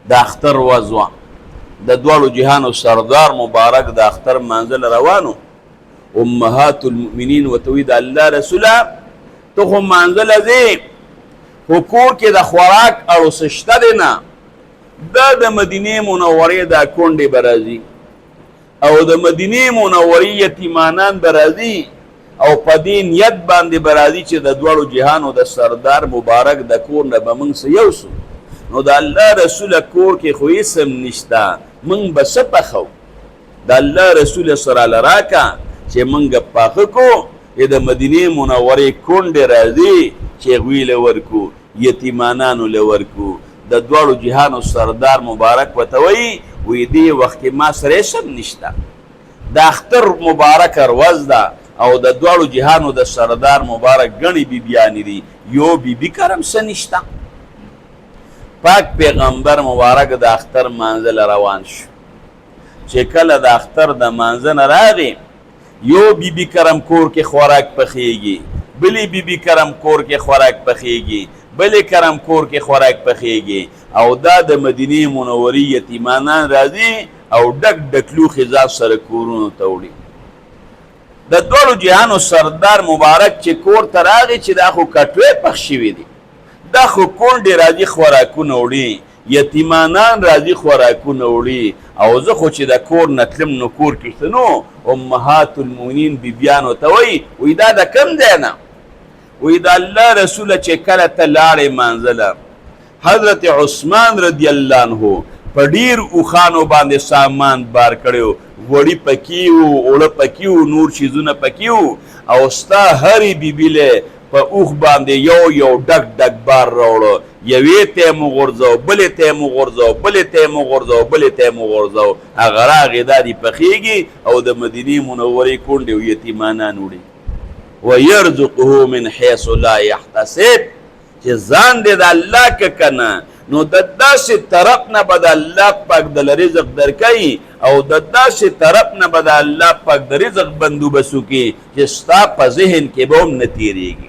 د اختر ورځ وه د دواړو جهانو سردار مبارک د اختر منزل روانو امهات المؤمنین ورته وایي د الله رسوله ته خو منزله ځې خو کور کې د خوراک اړوسه شته دی نه دا د مدینې منورې دا کونډې به راځي او د مدینې منورې یتیمانان به راځي او په دې نیت باندې به راځي چې د دواړو جهانو د سردار مبارک د کور نه به موږ څه یوسو نو د الله رسوله کور کې خو هېڅ هم نشته موږ به څه پخو د الله رسول سره له راکه چې موږ پاخه کو د مدینې منورې کونډې راځي چې هغوی له ورکو یتیمانانو له ورکو د دواړو جهانو سردار مبارک ورته وایي وایي دې وخت کې ما سره هېڅ هم نشته د اختر مبارکه ورځ ده او د دواړو جهانو د سردار مبارک ګڼې بیبیانې دي یو بیبي کرم څه نشته پاک پیغمبر مبارک د اختر منزل روان شو چې کله د اختر د منزل نه راغی یو بیبي کرم کور کې خوراک پخیږي بلې بیبي کرم کور کې خوراک پخیږي بلې کرم کور کې خوراک پخیږي او دا د مدینې منورې یتیمانان راځي او ډک ډک لوښي ځان سره کورونو ته وړي د دواړو جهانو سردار مبارک چې کور ته راغی چې دا خو کټوې پخ شوي دي دا خو کونډې راځي خوراکونه وړي یتیمانان راځي خوراکونه وړي او زه خو چې د کور نه تلم نو کور کې څه نو امهات المؤمنین بیبیانو ته وایي دا د کم دی نه وایي د الله رسوله چې کله ته لاړې منزله حضرت عثمان رضی الله عنه په ډېر اوښانو باندې سامان بار کړی غوړي پکې وو اوړه پکې وو نور چیزونه پکې وو او ستا هرې بیبیلې په اوښ باندې یو یو ډک ډک بار راوړو یوې ته یې وغورځو بلې ته یې وغورځو بلې ته یې وغورځو بلې ته یې وغورځو هغه راغې دا دې پخېږي او د مدینې منورې کونډې او یتیمانان وړي ویرزقه من حیث لا یحتسب چې ځان دې د الله که که نه نو د داسې طرف نه به د الله پاک دله رزق درکوي او د داسې طرف نه به د الله پاک د رزق بندوبست وکړي چې ستا په ذهن کې به هم نه تېرېږي